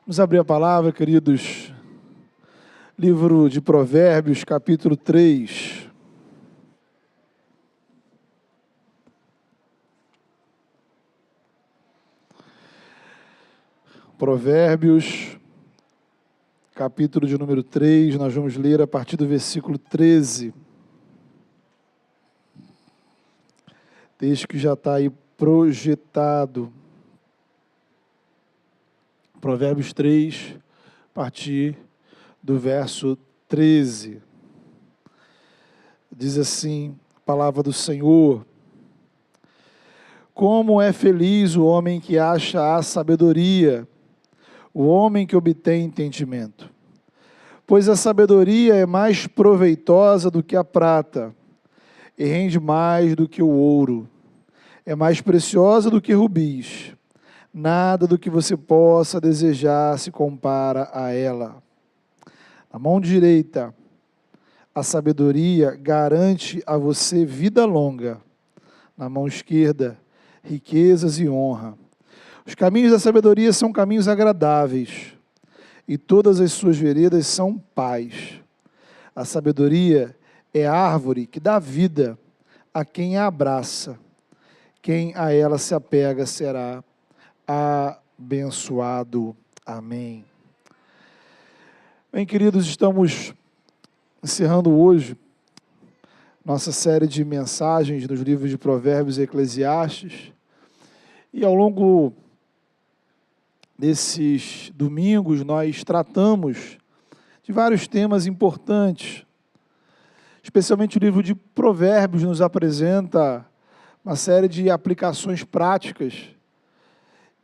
Vamos abrir a palavra, queridos. Livro de Provérbios, capítulo 3. Provérbios, capítulo de número 3, nós vamos ler a partir do versículo 13. Texto que já está aí projetado. Provérbios 3, a partir do verso 13. Diz assim, a palavra do Senhor: Como é feliz o homem que acha a sabedoria, o homem que obtém entendimento. Pois a sabedoria é mais proveitosa do que a prata, e rende mais do que o ouro. É mais preciosa do que rubis. Nada do que você possa desejar se compara a ela. Na mão direita, a sabedoria garante a você vida longa. Na mão esquerda, riquezas e honra. Os caminhos da sabedoria são caminhos agradáveis, e todas as suas veredas são paz. A sabedoria é a árvore que dá vida a quem a abraça. Quem a ela se apega será abençoado. Amém. Bem, queridos, estamos encerrando hoje nossa série de mensagens nos livros de Provérbios e Eclesiastes. E ao longo desses domingos nós tratamos de vários temas importantes. Especialmente o livro de Provérbios nos apresenta uma série de aplicações práticas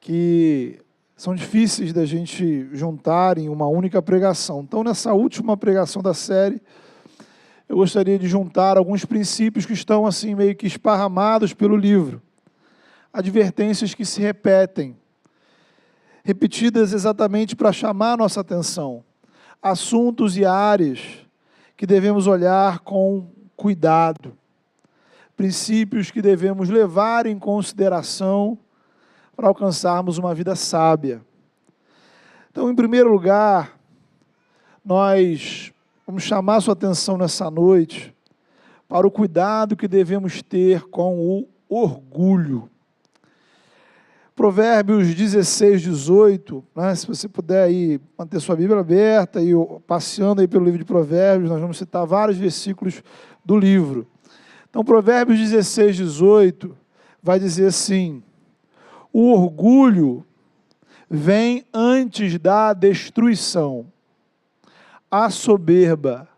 que são difíceis da gente juntar em uma única pregação. Então, nessa última pregação da série, eu gostaria de juntar alguns princípios que estão assim meio que esparramados pelo livro. Advertências que se repetem, repetidas exatamente para chamar a nossa atenção. Assuntos e áreas que devemos olhar com cuidado. Princípios que devemos levar em consideração para alcançarmos uma vida sábia. Então, em primeiro lugar, nós vamos chamar a sua atenção nessa noite para o cuidado que devemos ter com o orgulho. Provérbios 16, 18, né, se você puder aí manter sua Bíblia aberta e passeando aí pelo livro de Provérbios, nós vamos citar vários versículos do livro. Então, Provérbios 16, 18 vai dizer assim: o orgulho vem antes da destruição, a soberba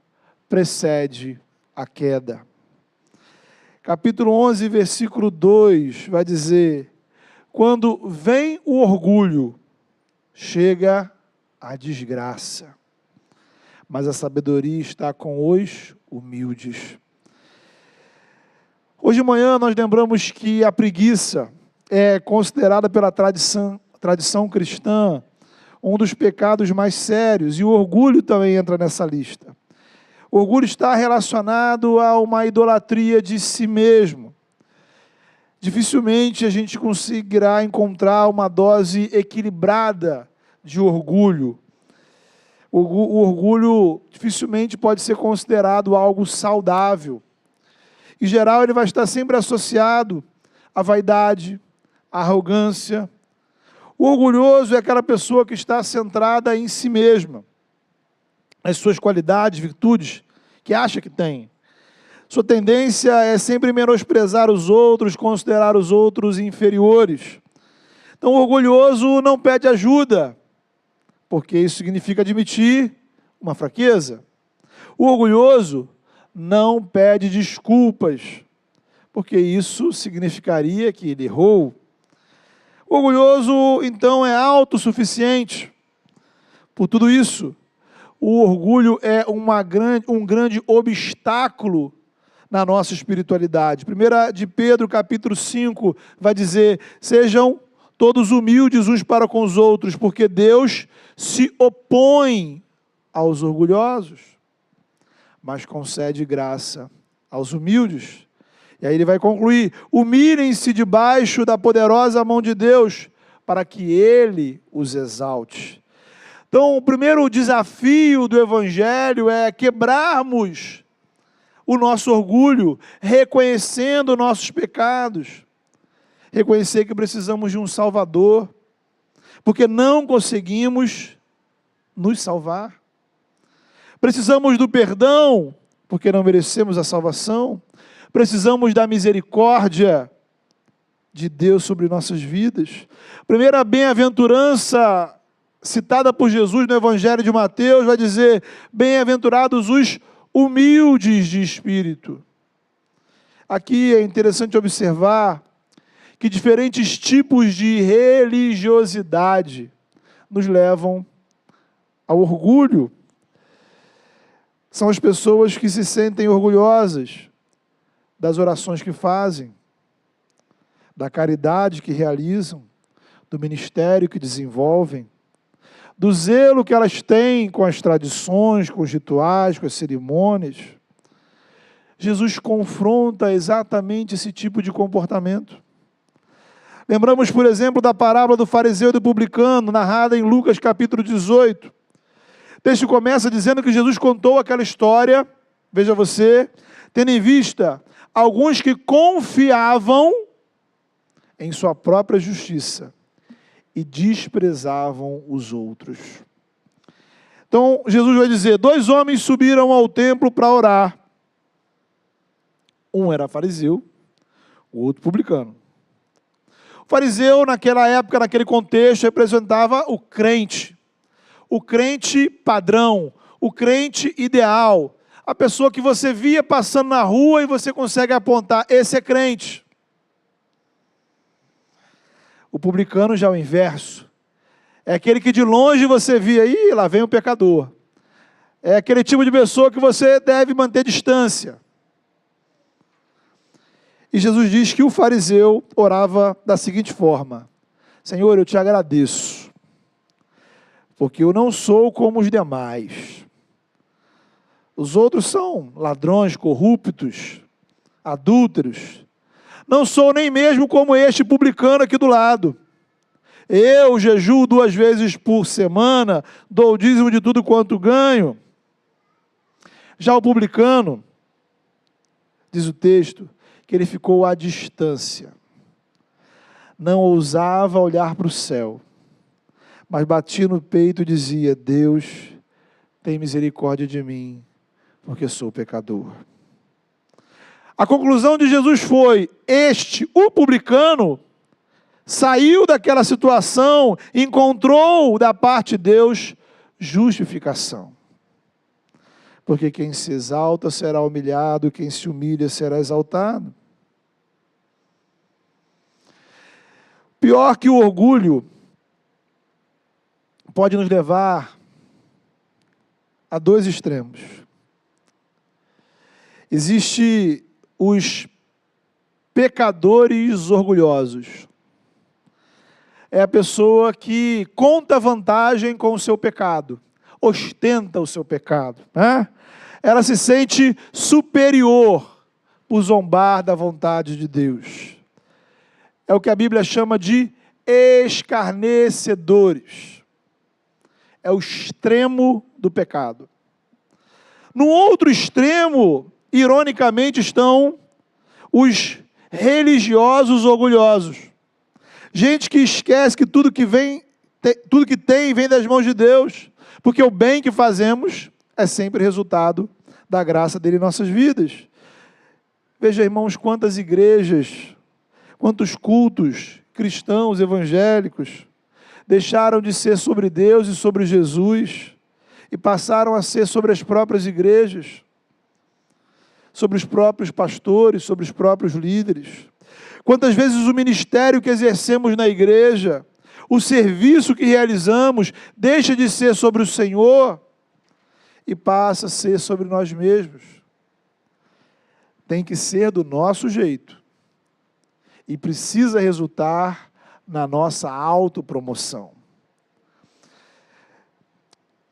precede a queda. Capítulo 11, versículo 2 vai dizer: quando vem o orgulho, chega a desgraça, mas a sabedoria está com os humildes. Hoje de manhã nós lembramos que a preguiça é considerada pela tradição cristã um dos pecados mais sérios, e o orgulho também entra nessa lista. O orgulho está relacionado a uma idolatria de si mesmo. Dificilmente a gente conseguirá encontrar uma dose equilibrada de orgulho. O orgulho dificilmente pode ser considerado algo saudável. Em geral, ele vai estar sempre associado à vaidade, à arrogância. O orgulhoso é aquela pessoa que está centrada em si mesma, nas suas qualidades, virtudes, que acha que tem. Sua tendência é sempre menosprezar os outros, considerar os outros inferiores. Então, o orgulhoso não pede ajuda, porque isso significa admitir uma fraqueza. O orgulhoso não pede desculpas, porque isso significaria que ele errou. O orgulhoso, então, é autossuficiente. Por tudo isso, o orgulho é um grande obstáculo na nossa espiritualidade. 1 de Pedro, capítulo 5, vai dizer: sejam todos humildes uns para com os outros, porque Deus se opõe aos orgulhosos, mas concede graça aos humildes. E aí ele vai concluir: humilhem-se debaixo da poderosa mão de Deus, para que Ele os exalte. Então, o primeiro desafio do Evangelho é quebrarmos o nosso orgulho, reconhecendo nossos pecados, reconhecer que precisamos de um Salvador, porque não conseguimos nos salvar. Precisamos do perdão, porque não merecemos a salvação. Precisamos da misericórdia de Deus sobre nossas vidas. Primeira bem-aventurança citada por Jesus no Evangelho de Mateus vai dizer: bem-aventurados os humildes de espírito. Aqui é interessante observar que diferentes tipos de religiosidade nos levam ao orgulho. São as pessoas que se sentem orgulhosas das orações que fazem, da caridade que realizam, do ministério que desenvolvem, do zelo que elas têm com as tradições, com os rituais, com as cerimônias. Jesus confronta exatamente esse tipo de comportamento. Lembramos, por exemplo, da parábola do fariseu e do publicano, narrada em Lucas capítulo 18. O texto começa dizendo que Jesus contou aquela história, veja você, tendo em vista alguns que confiavam em sua própria justiça e desprezavam os outros. Então, Jesus vai dizer: 2 homens subiram ao templo para orar. Um era fariseu, o outro publicano. O fariseu, naquela época, naquele contexto, representava o crente padrão, o crente ideal, a pessoa que você via passando na rua e você consegue apontar: esse é crente. O publicano já é o inverso. É aquele que de longe você via: ih, lá vem o pecador. É aquele tipo de pessoa que você deve manter distância. E Jesus diz que o fariseu orava da seguinte forma: Senhor, eu te agradeço, porque eu não sou como os demais. Os outros são ladrões, corruptos, adúlteros. Não sou nem mesmo como este publicano aqui do lado. Eu jejuo 2 vezes por semana, dou o dízimo de tudo quanto ganho. Já o publicano, diz o texto, que ele ficou à distância. Não ousava olhar para o céu, mas batia no peito e dizia: Deus, tem misericórdia de mim, porque sou pecador. A conclusão de Jesus foi: o publicano, saiu daquela situação, encontrou da parte de Deus justificação. Porque quem se exalta será humilhado, quem se humilha será exaltado. Pior que o orgulho pode nos levar a 2 extremos. Existe os pecadores orgulhosos. É a pessoa que conta vantagem com o seu pecado, ostenta o seu pecado, né? Ela se sente superior por zombar da vontade de Deus. É o que a Bíblia chama de escarnecedores. É o extremo do pecado. No outro extremo, ironicamente, estão os religiosos orgulhosos. Gente que esquece que tudo que tem vem das mãos de Deus, porque o bem que fazemos é sempre resultado da graça dele em nossas vidas. Veja, irmãos, quantas igrejas, quantos cultos cristãos, evangélicos, deixaram de ser sobre Deus e sobre Jesus e passaram a ser sobre as próprias igrejas, sobre os próprios pastores, sobre os próprios líderes. Quantas vezes o ministério que exercemos na igreja, o serviço que realizamos, deixa de ser sobre o Senhor e passa a ser sobre nós mesmos. Tem que ser do nosso jeito e precisa resultar na nossa autopromoção.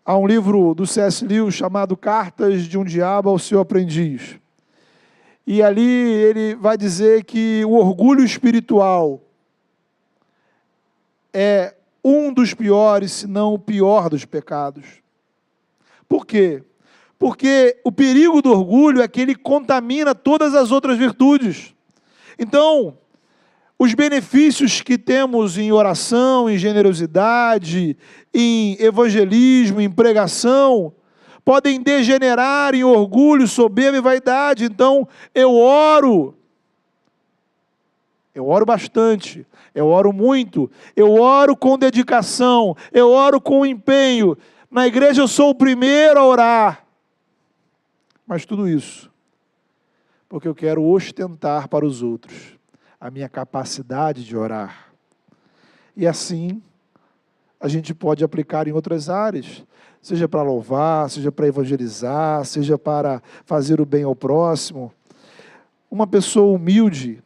Há um livro do C.S. Lewis chamado Cartas de um Diabo ao Seu Aprendiz. E ali ele vai dizer que o orgulho espiritual é um dos piores, se não o pior dos pecados. Por quê? Porque o perigo do orgulho é que ele contamina todas as outras virtudes. Então, os benefícios que temos em oração, em generosidade, em evangelismo, em pregação, podem degenerar em orgulho, soberba e vaidade. Então, eu oro bastante, eu oro muito, eu oro com dedicação, eu oro com empenho. Na igreja eu sou o primeiro a orar. Mas tudo isso, porque eu quero ostentar para os outros a minha capacidade de orar. E assim, a gente pode aplicar em outras áreas, seja para louvar, seja para evangelizar, seja para fazer o bem ao próximo. Uma pessoa humilde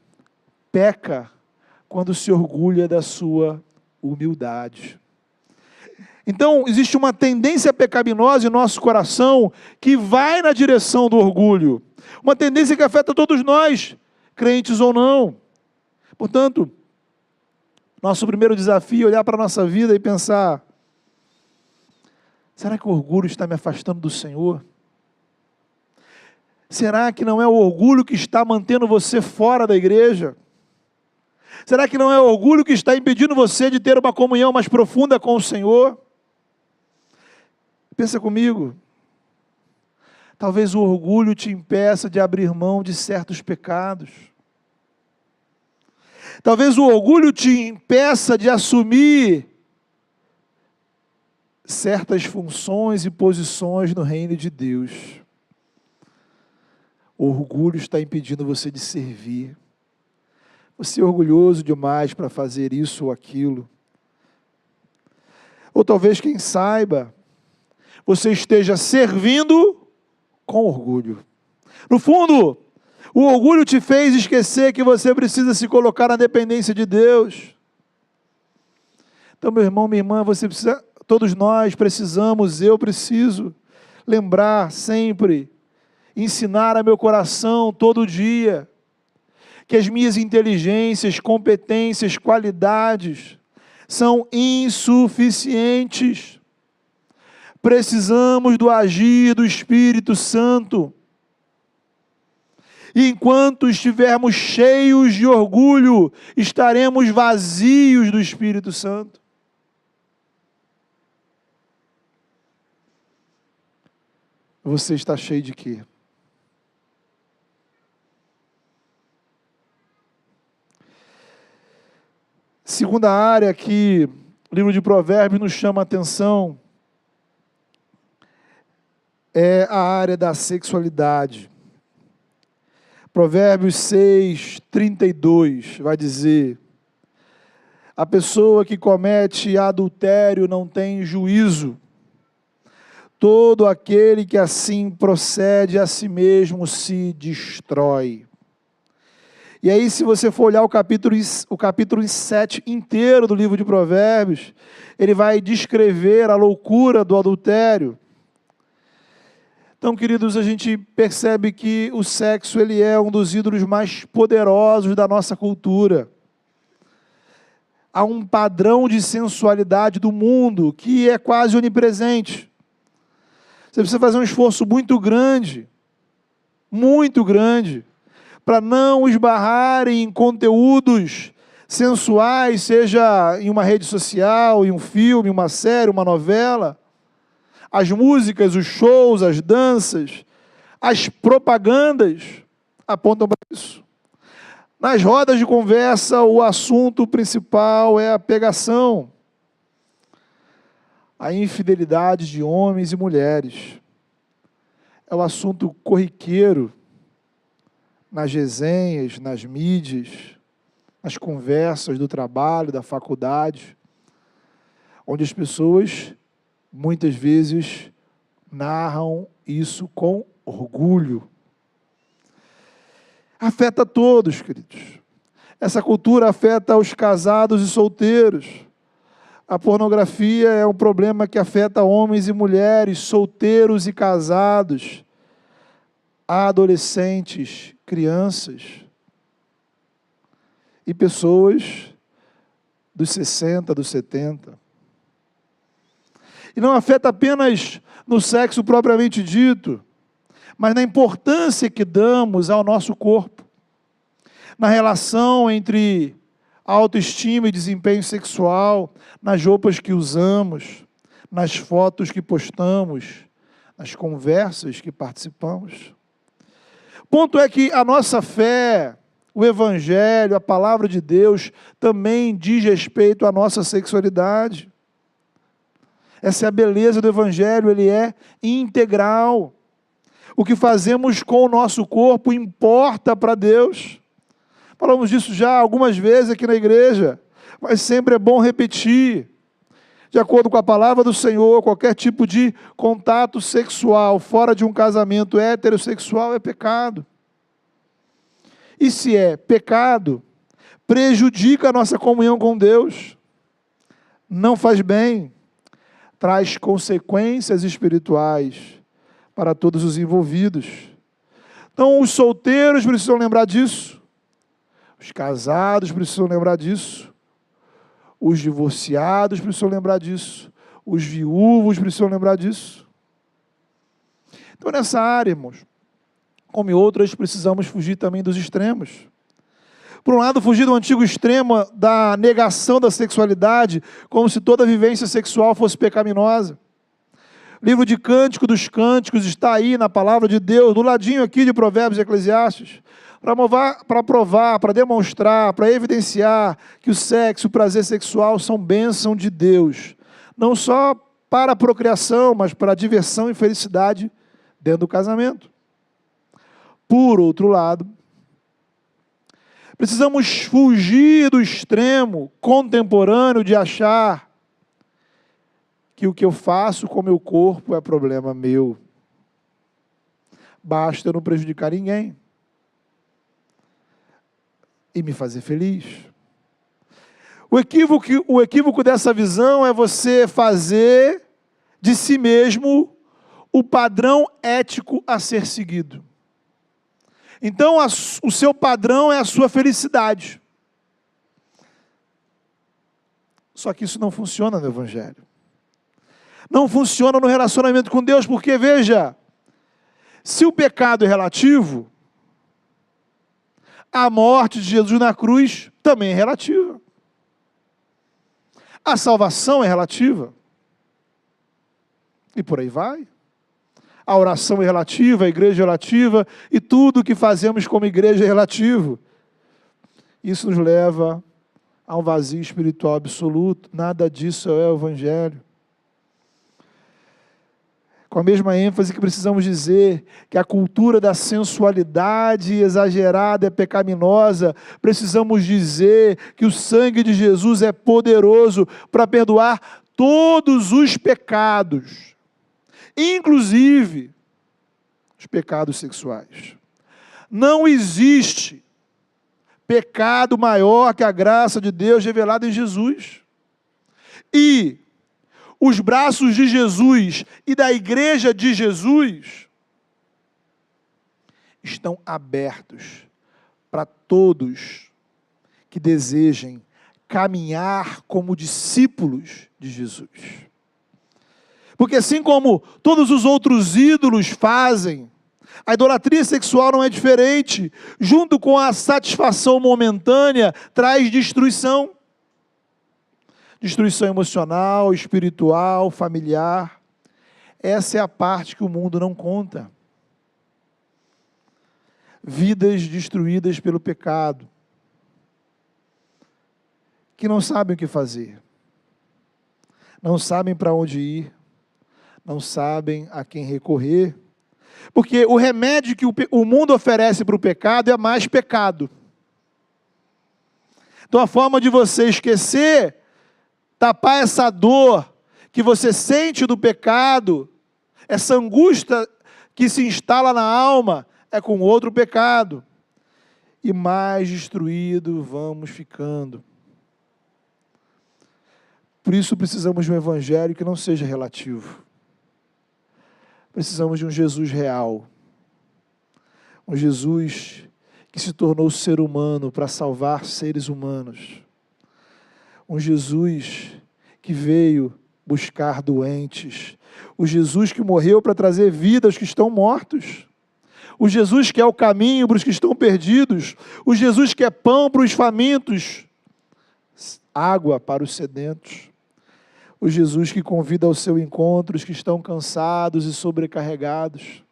peca quando se orgulha da sua humildade. Então, existe uma tendência pecaminosa em nosso coração que vai na direção do orgulho. Uma tendência que afeta todos nós, crentes ou não. Portanto, nosso primeiro desafio é olhar para a nossa vida e pensar: será que o orgulho está me afastando do Senhor? Será que não é o orgulho que está mantendo você fora da igreja? Será que não é o orgulho que está impedindo você de ter uma comunhão mais profunda com o Senhor? Pensa comigo. Talvez o orgulho te impeça de abrir mão de certos pecados. Talvez o orgulho te impeça de assumir certas funções e posições no reino de Deus. O orgulho está impedindo você de servir. Você é orgulhoso demais para fazer isso ou aquilo. Ou talvez, quem saiba, você esteja servindo com orgulho. No fundo, o orgulho te fez esquecer que você precisa se colocar na dependência de Deus. Então, meu irmão, minha irmã, você precisa, todos nós precisamos, eu preciso lembrar sempre, ensinar a meu coração todo dia, que as minhas inteligências, competências, qualidades são insuficientes. Precisamos do agir do Espírito Santo. E enquanto estivermos cheios de orgulho, estaremos vazios do Espírito Santo. Você está cheio de quê? Segunda área que o livro de Provérbios nos chama a atenção é a área da sexualidade. Provérbios 6, 32 vai dizer: a pessoa que comete adultério não tem juízo. Todo aquele que assim procede a si mesmo se destrói. E aí, se você for olhar o capítulo 7 inteiro do livro de Provérbios, ele vai descrever a loucura do adultério. Então, queridos, a gente percebe que o sexo ele é um dos ídolos mais poderosos da nossa cultura. Há um padrão de sensualidade do mundo que é quase onipresente. Você precisa fazer um esforço muito grande, para não esbarrar em conteúdos sensuais, seja em uma rede social, em um filme, uma série, uma novela. As músicas, os shows, as danças, as propagandas apontam para isso. Nas rodas de conversa, o assunto principal é a pegação, a infidelidade de homens e mulheres. É o assunto corriqueiro nas resenhas, nas mídias, nas conversas do trabalho, da faculdade, onde as pessoas muitas vezes narram isso com orgulho. Afeta todos, queridos. Essa cultura afeta os casados e solteiros. A pornografia é um problema que afeta homens e mulheres, solteiros e casados, adolescentes, crianças e pessoas dos 60, dos 70. E não afeta apenas no sexo propriamente dito, mas na importância que damos ao nosso corpo, na relação entre autoestima e desempenho sexual, nas roupas que usamos, nas fotos que postamos, nas conversas que participamos. O ponto é que a nossa fé, o Evangelho, a palavra de Deus, também diz respeito à nossa sexualidade. Essa é a beleza do Evangelho, ele é integral. O que fazemos com o nosso corpo importa para Deus. Falamos disso já algumas vezes aqui na igreja, mas sempre é bom repetir. De acordo com a palavra do Senhor, qualquer tipo de contato sexual fora de um casamento heterossexual é pecado. E se é pecado, prejudica a nossa comunhão com Deus, não faz bem, traz consequências espirituais para todos os envolvidos. Então, os solteiros precisam lembrar disso, os casados precisam lembrar disso, os divorciados precisam lembrar disso, os viúvos precisam lembrar disso. Então, nessa área, irmãos, como em outras, precisamos fugir também dos extremos. Por um lado, fugir do antigo extremo da negação da sexualidade, como se toda vivência sexual fosse pecaminosa. O livro de Cântico dos Cânticos está aí na palavra de Deus, do ladinho aqui de Provérbios e Eclesiastes, para provar, para demonstrar, para evidenciar que o sexo e o prazer sexual são bênção de Deus. Não só para a procriação, mas para a diversão e felicidade dentro do casamento. Por outro lado, precisamos fugir do extremo contemporâneo de achar que o que eu faço com o meu corpo é problema meu. Basta eu não prejudicar ninguém e me fazer feliz. O equívoco dessa visão é você fazer de si mesmo o padrão ético a ser seguido. Então, o seu padrão é a sua felicidade. Só que isso não funciona no Evangelho. Não funciona no relacionamento com Deus, porque, veja, se o pecado é relativo, a morte de Jesus na cruz também é relativa. A salvação é relativa. E por aí vai. A oração é relativa, a igreja é relativa, e tudo o que fazemos como igreja é relativo. Isso nos leva a um vazio espiritual absoluto. Nada disso é o Evangelho. Com a mesma ênfase que precisamos dizer que a cultura da sensualidade exagerada é pecaminosa, precisamos dizer que o sangue de Jesus é poderoso para perdoar todos os pecados, inclusive os pecados sexuais. Não existe pecado maior que a graça de Deus revelada em Jesus. E os braços de Jesus e da igreja de Jesus estão abertos para todos que desejem caminhar como discípulos de Jesus. Porque assim como todos os outros ídolos fazem, a idolatria sexual não é diferente. Junto com a satisfação momentânea, traz destruição. Destruição emocional, espiritual, familiar. Essa é a parte que o mundo não conta. Vidas destruídas pelo pecado, que não sabem o que fazer, não sabem para onde ir, não sabem a quem recorrer, porque o remédio que o mundo oferece para o pecado é mais pecado. Então a forma de você esquecer, tapar essa dor que você sente do pecado, essa angústia que se instala na alma, é com outro pecado. E mais destruído vamos ficando. Por isso precisamos de um evangelho que não seja relativo. Precisamos de um Jesus real. Um Jesus que se tornou ser humano para salvar seres humanos. Um Jesus que veio buscar doentes, o Jesus que morreu para trazer vida aos que estão mortos, o Jesus que é o caminho para os que estão perdidos, o Jesus que é pão para os famintos, água para os sedentos, o Jesus que convida ao seu encontro os que estão cansados e sobrecarregados,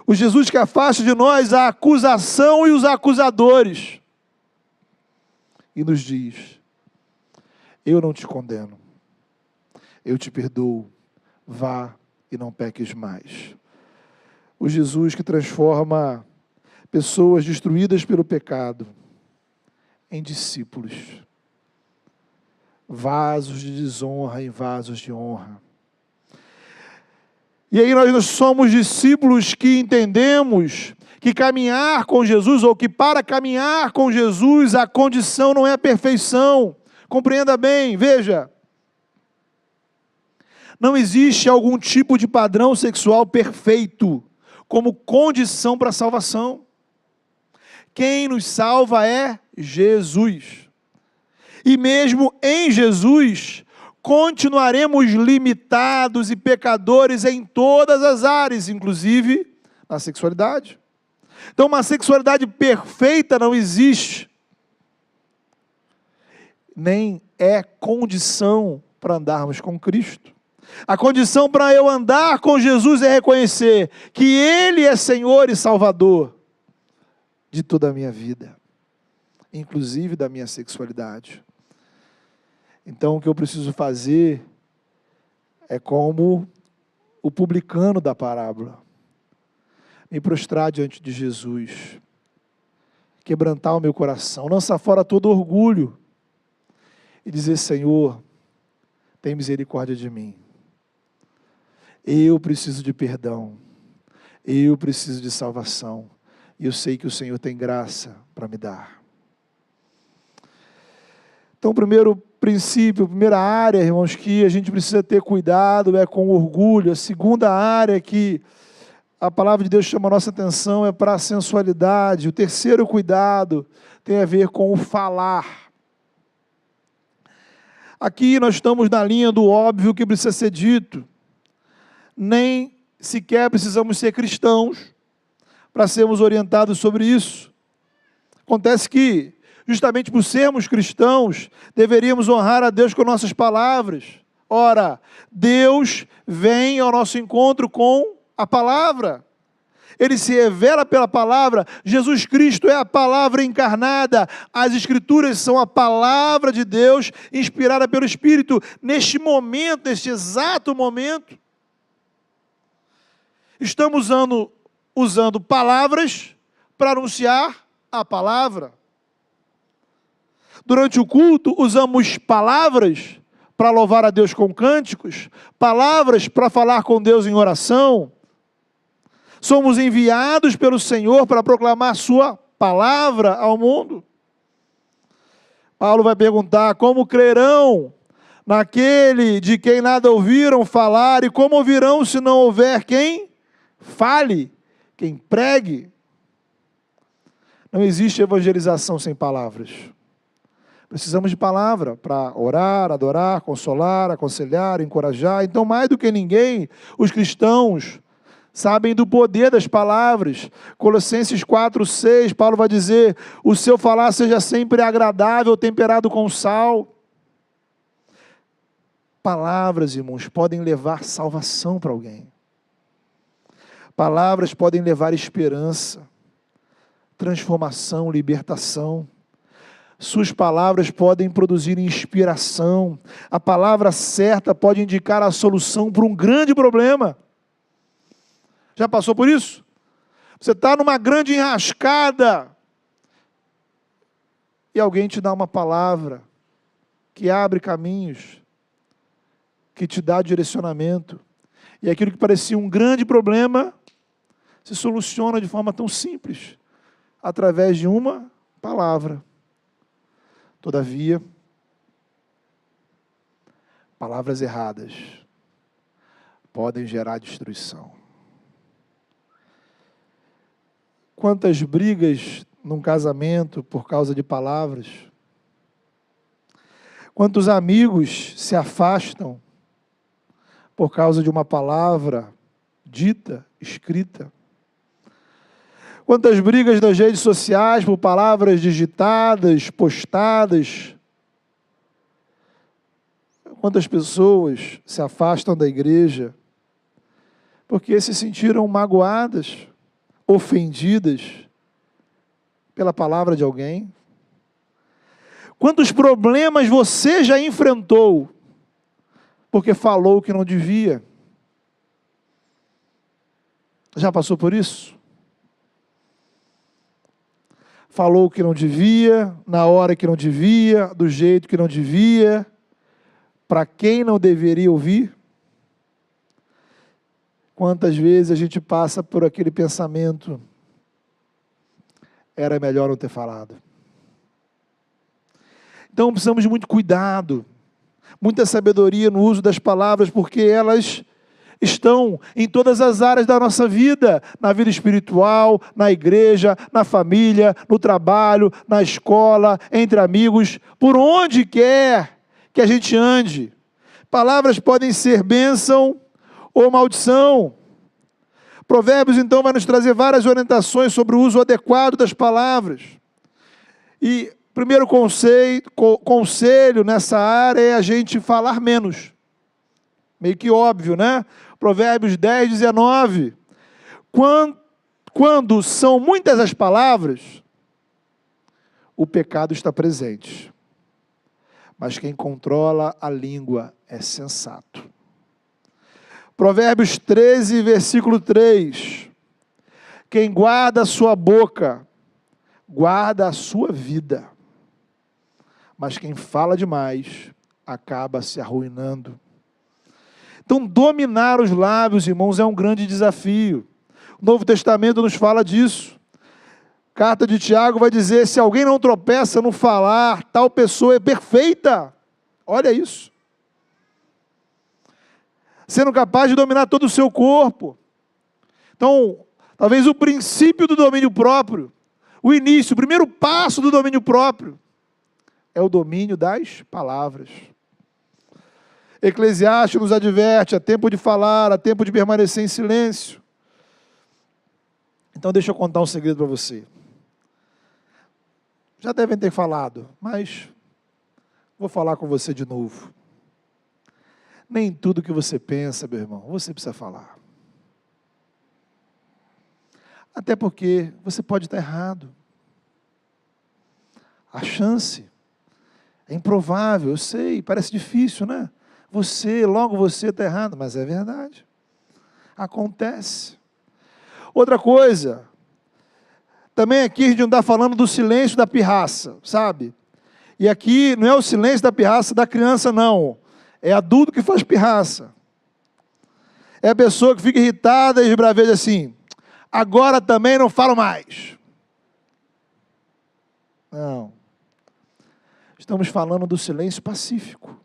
o Jesus que afasta de nós a acusação e os acusadores, e nos diz: eu não te condeno, eu te perdoo, vá e não peques mais. O Jesus que transforma pessoas destruídas pelo pecado em discípulos, vasos de desonra em vasos de honra. E aí nós somos discípulos que entendemos que caminhar com Jesus, ou que para caminhar com Jesus, a condição não é a perfeição. Compreenda bem, veja. Não existe algum tipo de padrão sexual perfeito como condição para a salvação. Quem nos salva é Jesus. E mesmo em Jesus, continuaremos limitados e pecadores em todas as áreas, inclusive na sexualidade. Então, uma sexualidade perfeita não existe, nem é condição para andarmos com Cristo. A condição para eu andar com Jesus é reconhecer que Ele é Senhor e Salvador de toda a minha vida, inclusive da minha sexualidade. Então, o que eu preciso fazer é como o publicano da parábola: me prostrar diante de Jesus, quebrantar o meu coração, lançar fora todo orgulho e dizer: Senhor, tem misericórdia de mim. Eu preciso de perdão, eu preciso de salvação, e eu sei que o Senhor tem graça para me dar. Então, o primeiro princípio, a primeira área, irmãos, que a gente precisa ter cuidado é com o orgulho. A segunda área que a palavra de Deus chama a nossa atenção é para a sensualidade. O terceiro cuidado tem a ver com o falar. Aqui nós estamos na linha do óbvio que precisa ser dito. Nem sequer precisamos ser cristãos para sermos orientados sobre isso. Acontece que, justamente por sermos cristãos, deveríamos honrar a Deus com nossas palavras. Ora, Deus vem ao nosso encontro com a palavra. Ele se revela pela palavra. Jesus Cristo é a palavra encarnada. As Escrituras são a palavra de Deus, inspirada pelo Espírito. Neste momento, neste exato momento, estamos usando palavras para anunciar a palavra. Durante o culto, usamos palavras para louvar a Deus com cânticos, palavras para falar com Deus em oração. Somos enviados pelo Senhor para proclamar sua palavra ao mundo. Paulo vai perguntar: como crerão naquele de quem nada ouviram falar, e como ouvirão se não houver quem fale, quem pregue? Não existe evangelização sem palavras. Precisamos de palavra para orar, adorar, consolar, aconselhar, encorajar. Então, mais do que ninguém, os cristãos sabem do poder das palavras. Colossenses 4:6, Paulo vai dizer: o seu falar seja sempre agradável, temperado com sal. Palavras, irmãos, podem levar salvação para alguém. Palavras podem levar esperança, transformação, libertação. Suas palavras podem produzir inspiração. A palavra certa pode indicar a solução para um grande problema. Já passou por isso? Você está numa grande enrascada e alguém te dá uma palavra que abre caminhos, que te dá direcionamento. E aquilo que parecia um grande problema se soluciona de forma tão simples, através de uma palavra. Todavia, palavras erradas podem gerar destruição. Quantas brigas num casamento por causa de palavras? Quantos amigos se afastam por causa de uma palavra dita, escrita? Quantas brigas nas redes sociais por palavras digitadas, postadas? Quantas pessoas se afastam da igreja porque se sentiram magoadas, ofendidas pela palavra de alguém? Quantos problemas você já enfrentou porque falou o que não devia? Já passou por isso? Falou o que não devia, na hora que não devia, do jeito que não devia, para quem não deveria ouvir? Quantas vezes a gente passa por aquele pensamento, era melhor não ter falado. Então precisamos de muito cuidado, muita sabedoria no uso das palavras, porque elas estão em todas as áreas da nossa vida, na vida espiritual, na igreja, na família, no trabalho, na escola, entre amigos, por onde quer que a gente ande. Palavras podem ser bênção ou maldição. Provérbios, então, vai nos trazer várias orientações sobre o uso adequado das palavras. E primeiro conselho nessa área é a gente falar menos. Meio que óbvio, né? Provérbios 10, 19. Quando são muitas as palavras, o pecado está presente. Mas quem controla a língua é sensato. Provérbios 13, versículo 3. Quem guarda a sua boca, guarda a sua vida. Mas quem fala demais, acaba se arruinando. Então, dominar os lábios, irmãos, é um grande desafio. O Novo Testamento nos fala disso. Carta de Tiago vai dizer, se alguém não tropeça no falar, tal pessoa é perfeita. Olha isso. Sendo capaz de dominar todo o seu corpo. Então, talvez o princípio do domínio próprio, o início, o primeiro passo do domínio próprio, é o domínio das palavras. Eclesiastes nos adverte, há tempo de falar, há tempo de permanecer em silêncio. Então deixa eu contar um segredo para você. Já devem ter falado, mas vou falar com você de novo. Nem tudo que você pensa, meu irmão, você precisa falar. Até porque você pode estar errado. A chance é improvável, eu sei, parece difícil, né? Logo você está errado, mas é verdade. Acontece. Outra coisa, também aqui a gente não está falando do silêncio da pirraça, sabe? E aqui não é o silêncio da pirraça da criança, não. É adulto que faz pirraça. É a pessoa que fica irritada e esbraveja assim, agora também não falo mais. Não. Estamos falando do silêncio pacífico,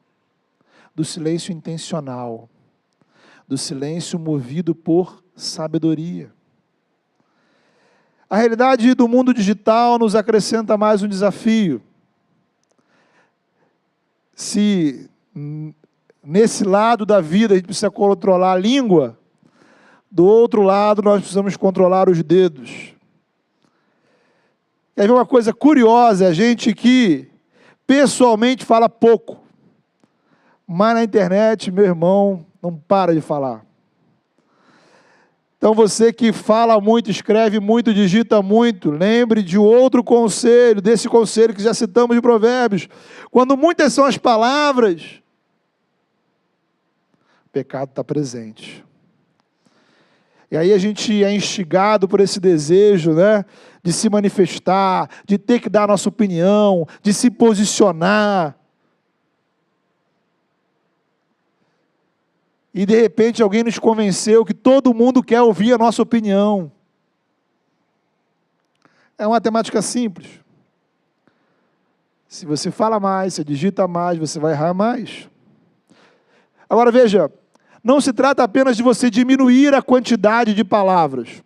do silêncio intencional, do silêncio movido por sabedoria. A realidade do mundo digital nos acrescenta mais um desafio. Se nesse lado da vida a gente precisa controlar a língua, do outro lado nós precisamos controlar os dedos. E aí uma coisa curiosa, a gente que pessoalmente fala pouco, mas na internet, meu irmão, não para de falar. Então você que fala muito, escreve muito, digita muito, lembre de outro conselho, desse conselho que já citamos de Provérbios. Quando muitas são as palavras, o pecado está presente. E aí a gente é instigado por esse desejo, né, de se manifestar, de ter que dar a nossa opinião, de se posicionar. E de repente alguém nos convenceu que todo mundo quer ouvir a nossa opinião. É uma temática simples. Se você fala mais, se digita mais, você vai errar mais. Agora veja, não se trata apenas de você diminuir a quantidade de palavras.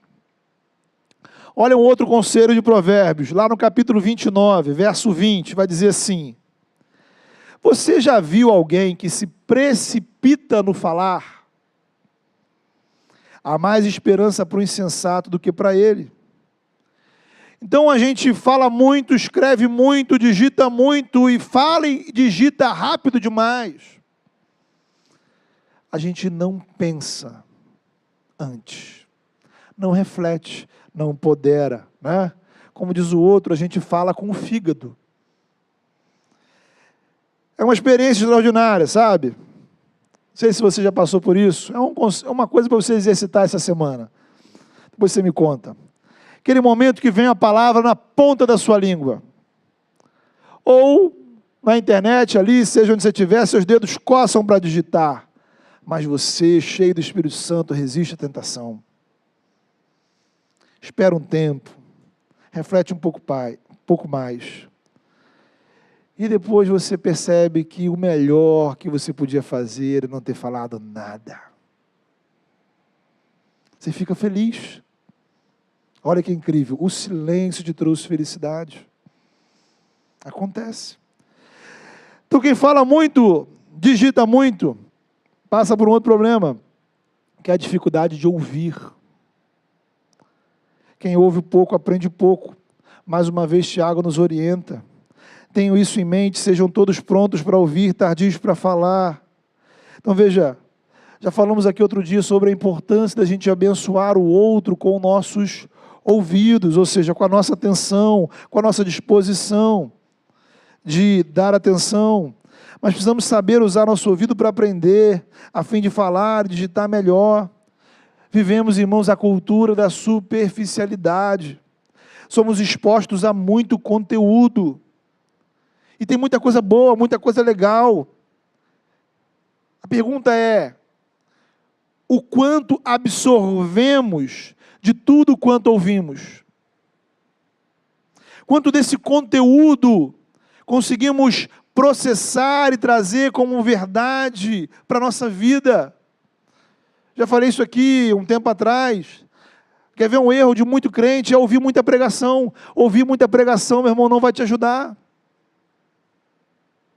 Olha um outro conselho de Provérbios, lá no capítulo 29, verso 20, vai dizer assim: Você já viu alguém que se precipita no falar? Há mais esperança para o insensato do que para ele. Então a gente fala muito, escreve muito, digita muito e fala e digita rápido demais. A gente não pensa antes, não reflete, não pondera, né? Como diz o outro, a gente fala com o fígado. É uma experiência extraordinária, sabe? Não sei se você já passou por isso. É uma coisa para você exercitar essa semana. Depois você me conta. Aquele momento que vem a palavra na ponta da sua língua. Ou na internet ali, seja onde você estiver, seus dedos coçam para digitar. Mas você, cheio do Espírito Santo, resiste à tentação. Espera um tempo. Reflete um pouco mais. E depois você percebe que o melhor que você podia fazer é não ter falado nada. Você fica feliz. Olha que incrível, o silêncio te trouxe felicidade. Acontece. Então quem fala muito, digita muito, passa por um outro problema, que é a dificuldade de ouvir. Quem ouve pouco, aprende pouco. Mais uma vez, Tiago nos orienta. Tenham isso em mente, sejam todos prontos para ouvir, tardios para falar. Então veja, já falamos aqui outro dia sobre a importância da gente abençoar o outro com nossos ouvidos, ou seja, com a nossa atenção, com a nossa disposição de dar atenção. Mas precisamos saber usar nosso ouvido para aprender, a fim de falar, digitar melhor. Vivemos, irmãos, a cultura da superficialidade. Somos expostos a muito conteúdo. E tem muita coisa boa, muita coisa legal. A pergunta é, o quanto absorvemos de tudo quanto ouvimos? Quanto desse conteúdo conseguimos processar e trazer como verdade para a nossa vida? Já falei isso aqui um tempo atrás. Quer ver um erro de muito crente? É ouvir muita pregação. Ouvir muita pregação, meu irmão, não vai te ajudar.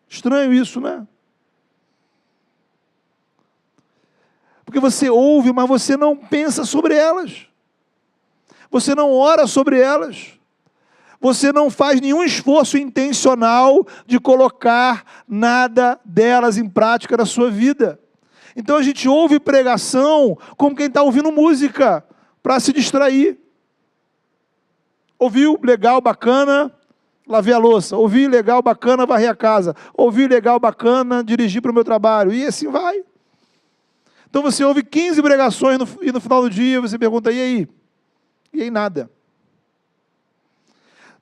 Estranho isso, né? Porque você ouve, mas você não pensa sobre elas. Você não ora sobre elas. Você não faz nenhum esforço intencional de colocar nada delas em prática na sua vida. Então a gente ouve pregação como quem está ouvindo música, para se distrair. Ouviu? Legal, bacana, lavei a louça. Ouvi? Legal, bacana, varrer a casa. Ouvi? Legal, bacana, dirigir para o meu trabalho. E assim vai. Então você ouve 15 pregações e no final do dia você pergunta, e aí? E aí nada.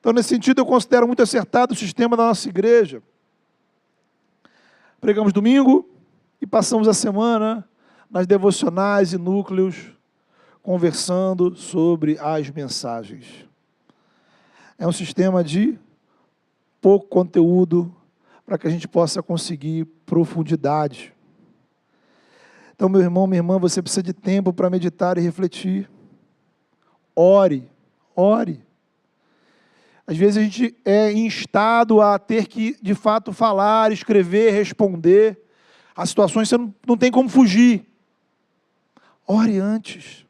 Então nesse sentido eu considero muito acertado o sistema da nossa igreja. Pregamos domingo e passamos a semana nas devocionais e núcleos conversando sobre as mensagens. É um sistema de pouco conteúdo para que a gente possa conseguir profundidade. Então, meu irmão, minha irmã, você precisa de tempo para meditar e refletir. Ore, ore. Às vezes a gente é instado a ter que, de fato, falar, escrever, responder. As situações você não tem como fugir. Ore antes.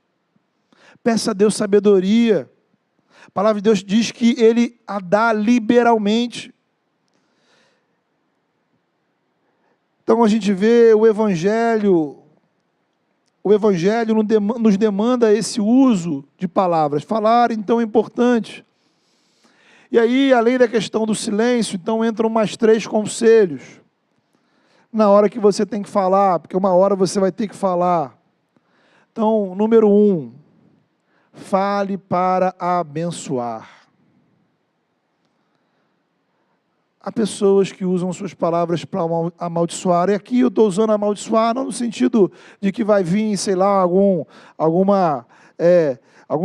Peça a Deus sabedoria. A palavra de Deus diz que Ele a dá liberalmente. Então a gente vê o Evangelho nos demanda esse uso de palavras. Falar, então, é importante. E aí, além da questão do silêncio, então entram mais 3 conselhos. Na hora que você tem que falar, porque uma hora você vai ter que falar. Então, número 1, fale para abençoar. Há pessoas que usam suas palavras para amaldiçoar. E aqui eu estou usando amaldiçoar não no sentido de que vai vir, sei lá, algum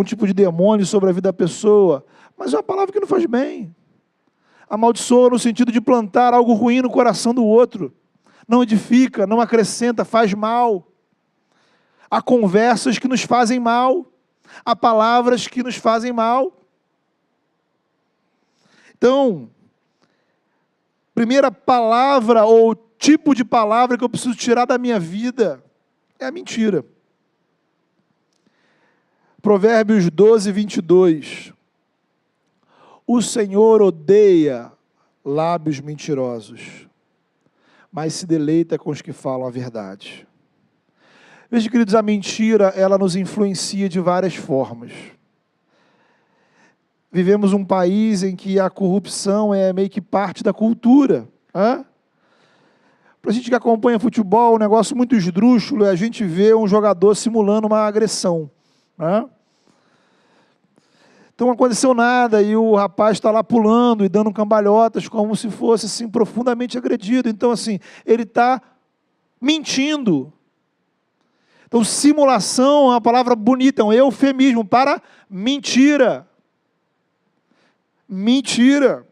tipo de demônio sobre a vida da pessoa. Mas é uma palavra que não faz bem. Amaldiçoa no sentido de plantar algo ruim no coração do outro. Não edifica, não acrescenta, faz mal. Há conversas que nos fazem mal. Há palavras que nos fazem mal. Então, primeira palavra ou tipo de palavra que eu preciso tirar da minha vida é a mentira. Provérbios 12, 22. O Senhor odeia lábios mentirosos, mas se deleita com os que falam a verdade. Veja, queridos, a mentira, ela nos influencia de várias formas. Vivemos um país em que a corrupção é meio que parte da cultura. Para a gente que acompanha futebol, um negócio muito esdrúxulo é a gente ver um jogador simulando uma agressão. Então não aconteceu nada e o rapaz está lá pulando e dando cambalhotas como se fosse assim, profundamente agredido. Então assim, ele está mentindo. Então simulação é uma palavra bonita, é um eufemismo para mentira. Mentira.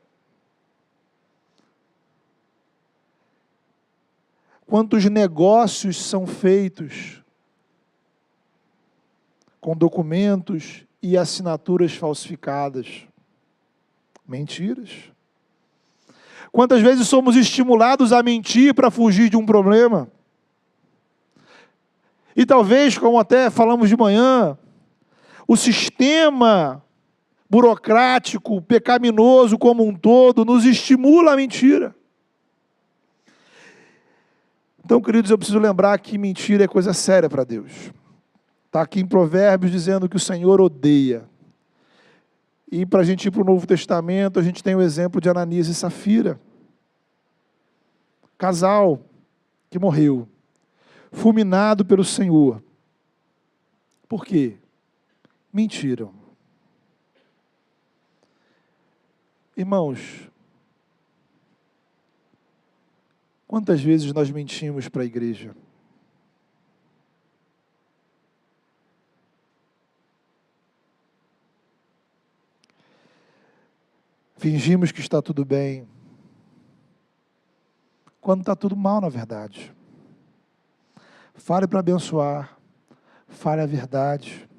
Quantos negócios são feitos com documentos e assinaturas falsificadas? Mentiras. Quantas vezes somos estimulados a mentir para fugir de um problema? E talvez, como até falamos de manhã, o sistema burocrático, pecaminoso como um todo, nos estimula a mentira. Então, queridos, eu preciso lembrar que mentira é coisa séria para Deus. Está aqui em Provérbios dizendo que o Senhor odeia. E para a gente ir para o Novo Testamento, a gente tem o exemplo de Ananias e Safira. Casal que morreu, fulminado pelo Senhor. Por quê? Mentiram. Irmãos, quantas vezes nós mentimos para a igreja? Fingimos que está tudo bem, quando está tudo mal, na verdade. Fale para abençoar, fale a verdade.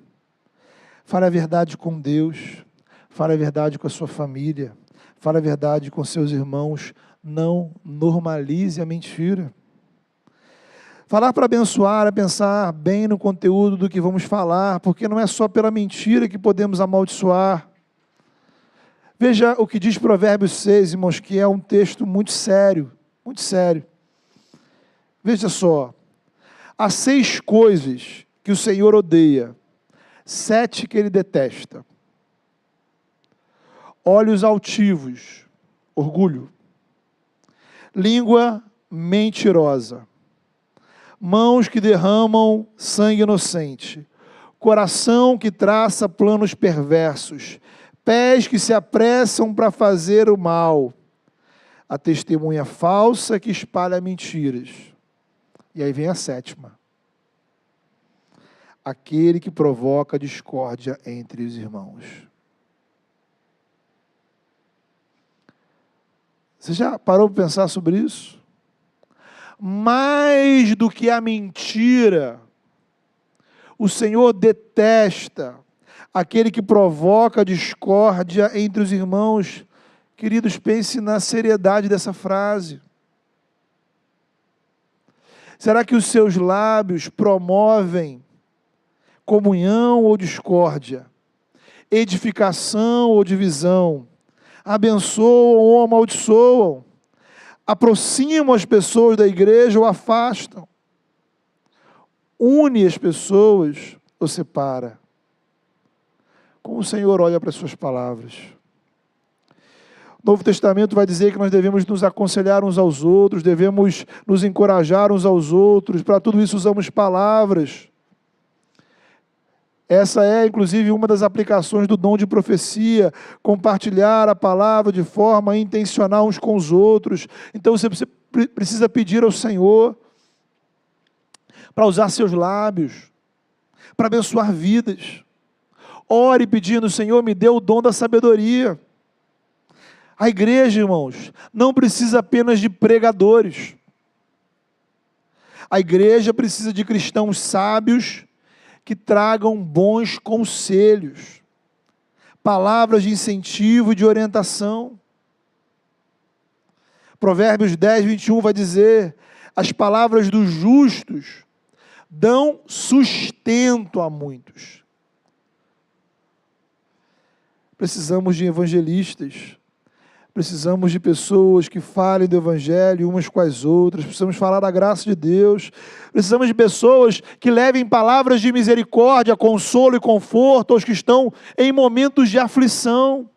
Fale a verdade com Deus, fale a verdade com a sua família, fale a verdade com seus irmãos. Não normalize a mentira. Falar para abençoar é pensar bem no conteúdo do que vamos falar, porque não é só pela mentira que podemos amaldiçoar. Veja o que diz Provérbios 6, irmãos, que é um texto muito sério, muito sério. Veja só, há 6 coisas que o Senhor odeia, 7 que Ele detesta. Olhos altivos, orgulho. Língua mentirosa. Mãos que derramam sangue inocente. Coração que traça planos perversos. Pés que se apressam para fazer o mal. A testemunha falsa que espalha mentiras. E aí vem a 7ª. Aquele que provoca discórdia entre os irmãos. Você já parou para pensar sobre isso? Mais do que a mentira, o Senhor detesta aquele que provoca discórdia entre os irmãos. Queridos, pense na seriedade dessa frase. Será que os seus lábios promovem comunhão ou discórdia? Edificação ou divisão? Abençoam ou amaldiçoam? Aproximam as pessoas da igreja ou afastam? Une as pessoas ou separa? Como o Senhor olha para as suas palavras? O Novo Testamento vai dizer que nós devemos nos aconselhar uns aos outros, devemos nos encorajar uns aos outros. Para tudo isso usamos palavras. Essa é, inclusive, uma das aplicações do dom de profecia, compartilhar a palavra de forma intencional uns com os outros. Então você precisa pedir ao Senhor para usar seus lábios, para abençoar vidas. Ore pedindo: Senhor, me dê o dom da sabedoria. A igreja, irmãos, não precisa apenas de pregadores. A igreja precisa de cristãos sábios que tragam bons conselhos, palavras de incentivo e de orientação. Provérbios 10, 21 vai dizer: as palavras dos justos dão sustento a muitos. Precisamos de evangelistas, precisamos de pessoas que falem do evangelho umas com as outras, precisamos falar da graça de Deus, precisamos de pessoas que levem palavras de misericórdia, consolo e conforto aos que estão em momentos de aflição.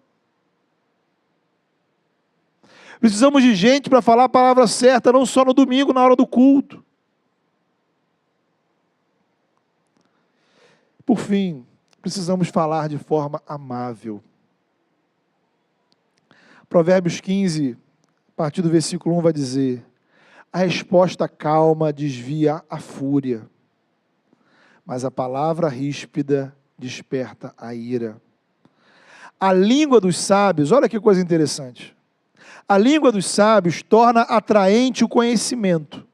Precisamos de gente para falar a palavra certa, não só no domingo, na hora do culto. Por fim, precisamos falar de forma amável. Provérbios 15, a partir do versículo 1, vai dizer: a resposta calma desvia a fúria, mas a palavra ríspida desperta a ira. A língua dos sábios, olha que coisa interessante, a língua dos sábios torna atraente o conhecimento,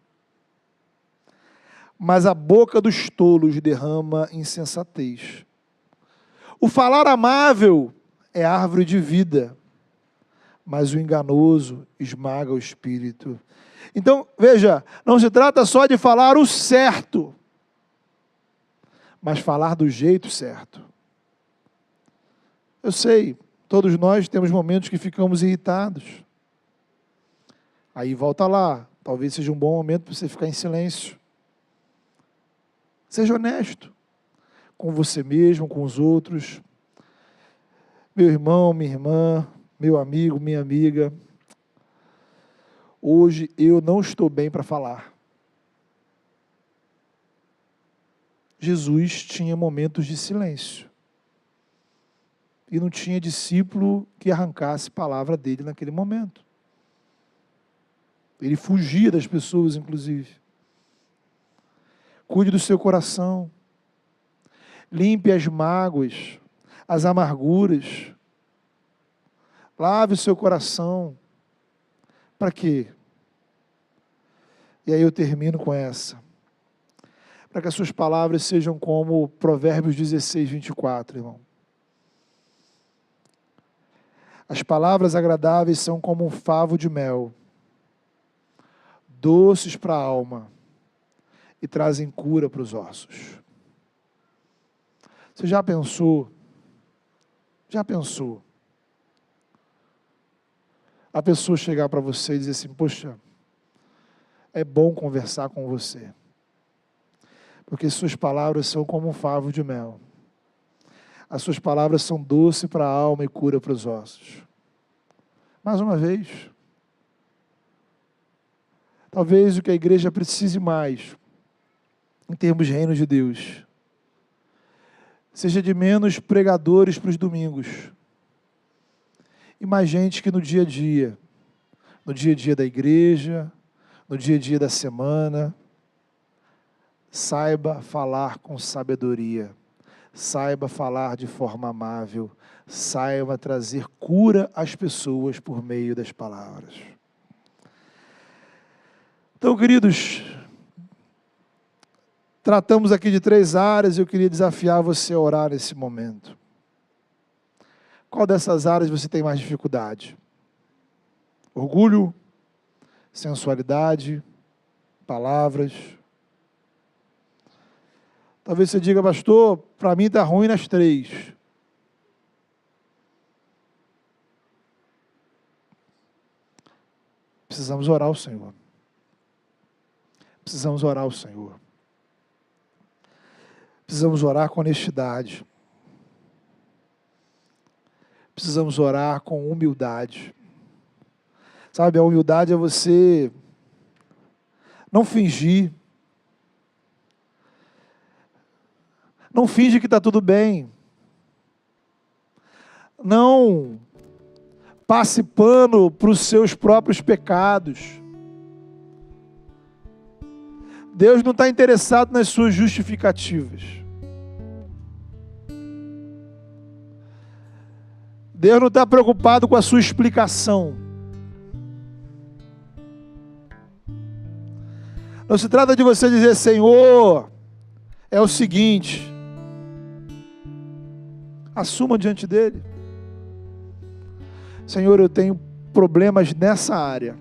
mas a boca dos tolos derrama insensatez. O falar amável é árvore de vida, mas o enganoso esmaga o espírito. Então, veja, não se trata só de falar o certo, mas falar do jeito certo. Eu sei, todos nós temos momentos que ficamos irritados. Aí volta lá, talvez seja um bom momento para você ficar em silêncio. Seja honesto com você mesmo, com os outros. Meu irmão, minha irmã, meu amigo, minha amiga, hoje eu não estou bem para falar. Jesus tinha momentos de silêncio. E não tinha discípulo que arrancasse a palavra dele naquele momento. Ele fugia das pessoas, inclusive. Cuide do seu coração. Limpe as mágoas, as amarguras. Lave o seu coração. Para quê? E aí eu termino com essa. Para que as suas palavras sejam como Provérbios 16, 24, irmão. As palavras agradáveis são como um favo de mel, doces para a alma e trazem cura para os ossos. Você já pensou? Já pensou? A pessoa chegar para você e dizer assim: poxa, é bom conversar com você, porque suas palavras são como um favo de mel. As suas palavras são doce para a alma e cura para os ossos. Mais uma vez, talvez o que a igreja precise mais, em termos de reino de Deus, seja de menos pregadores para os domingos, e mais gente que no dia a dia da igreja, no dia a dia da semana, saiba falar com sabedoria, saiba falar de forma amável, saiba trazer cura às pessoas por meio das palavras. Então, queridos, tratamos aqui de 3 áreas e eu queria desafiar você a orar nesse momento. Qual dessas áreas você tem mais dificuldade? Orgulho, sensualidade, palavras. Talvez você diga: pastor, para mim está ruim nas 3. Precisamos orar ao Senhor. Precisamos orar ao Senhor. Precisamos orar com honestidade. Precisamos orar com humildade. Sabe, a humildade é você não fingir. Não finge que está tudo bem. Não passe pano para os seus próprios pecados. Deus não está interessado nas suas justificativas. Deus não está preocupado com a sua explicação. Não se trata de você dizer: Senhor, é o seguinte. Assuma diante dele: Senhor, eu tenho problemas nessa área.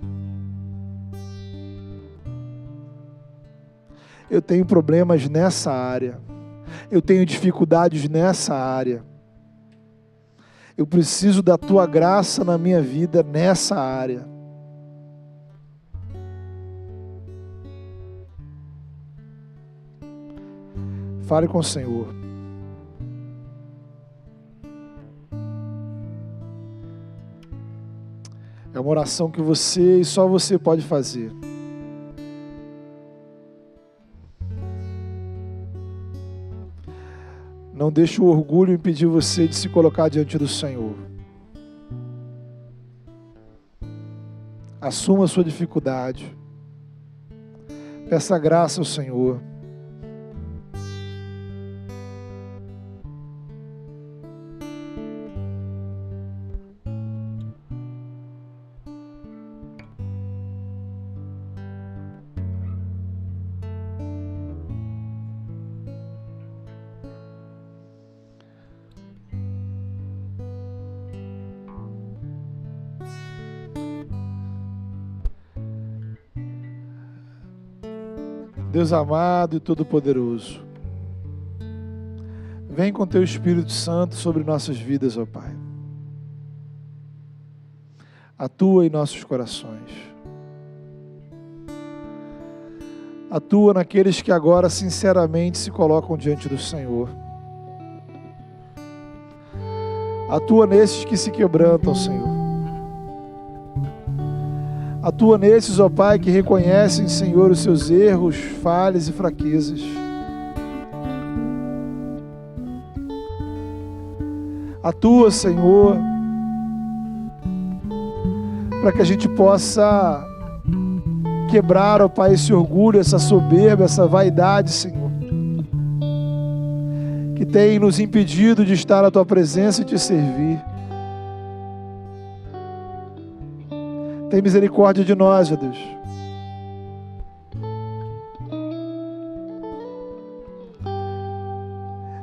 eu tenho problemas nessa área, eu tenho dificuldades nessa área, eu preciso da tua graça na minha vida nessa área. Fale com o Senhor. É uma oração que você e só você pode fazer. Não deixe o orgulho impedir você de se colocar diante do Senhor. Assuma a sua dificuldade. Peça graça ao Senhor. Deus amado e todo-poderoso, vem com Teu Espírito Santo sobre nossas vidas, ó Pai. Atua em nossos corações. Atua naqueles que agora sinceramente se colocam diante do Senhor. Atua nesses que se quebrantam, Senhor. Atua nesses, ó Pai, que reconhecem, Senhor, os seus erros, falhas e fraquezas. Atua, Senhor, para que a gente possa quebrar, ó Pai, esse orgulho, essa soberba, essa vaidade, Senhor, que tem nos impedido de estar na Tua presença e Te servir. Tem misericórdia de nós, ó Deus.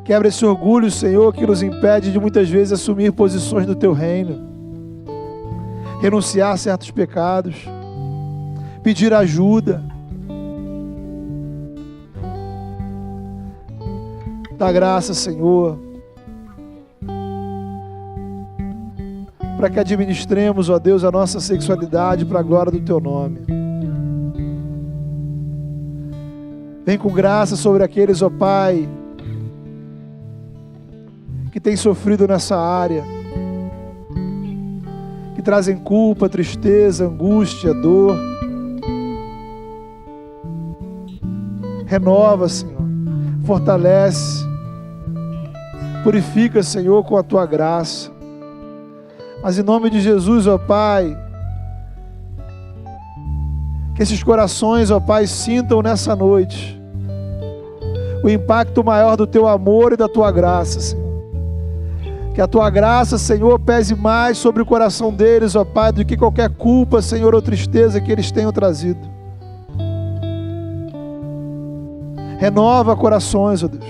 Quebra esse orgulho, Senhor, que nos impede de muitas vezes assumir posições no Teu reino, renunciar a certos pecados, pedir ajuda. Dá graça, Senhor, para que administremos, ó Deus, a nossa sexualidade para a glória do Teu nome. Vem com graça sobre aqueles, ó Pai, que têm sofrido nessa área, que trazem culpa, tristeza, angústia, dor. Renova, Senhor, fortalece, purifica, Senhor, com a Tua graça. Mas em nome de Jesus, ó Pai, que esses corações, ó Pai, sintam nessa noite o impacto maior do Teu amor e da Tua graça, Senhor. Que a Tua graça, Senhor, pese mais sobre o coração deles, ó Pai, do que qualquer culpa, Senhor, ou tristeza que eles tenham trazido. Renova corações, ó Deus.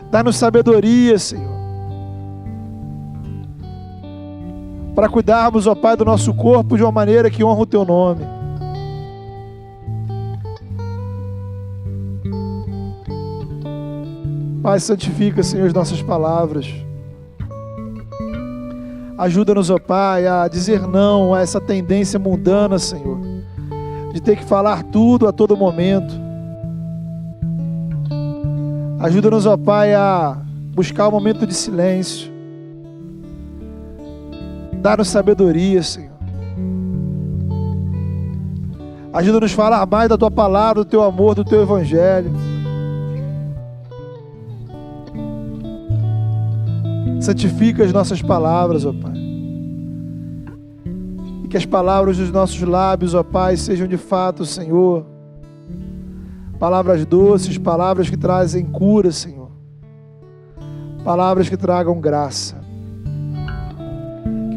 Dá-nos sabedoria, Senhor, para cuidarmos, ó Pai, do nosso corpo de uma maneira que honra o Teu nome. Pai, santifica, Senhor, as nossas palavras. Ajuda-nos, ó Pai, a dizer não a essa tendência mundana, Senhor, de ter que falar tudo a todo momento. Ajuda-nos, ó Pai, a buscar um momento de silêncio. Dá-nos sabedoria, Senhor. Ajuda-nos a falar mais da Tua palavra, do Teu amor, do Teu evangelho. Santifica as nossas palavras, ó Pai. E que as palavras dos nossos lábios, ó Pai, sejam de fato, Senhor, palavras doces, palavras que trazem cura, Senhor. Palavras que tragam graça.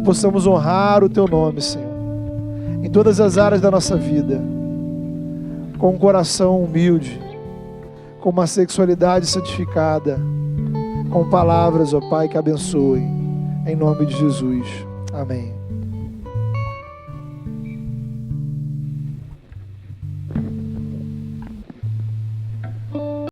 Possamos honrar o Teu nome, Senhor, em todas as áreas da nossa vida, com um coração humilde, com uma sexualidade santificada, com palavras, ó Pai, que abençoem, em nome de Jesus. Amém.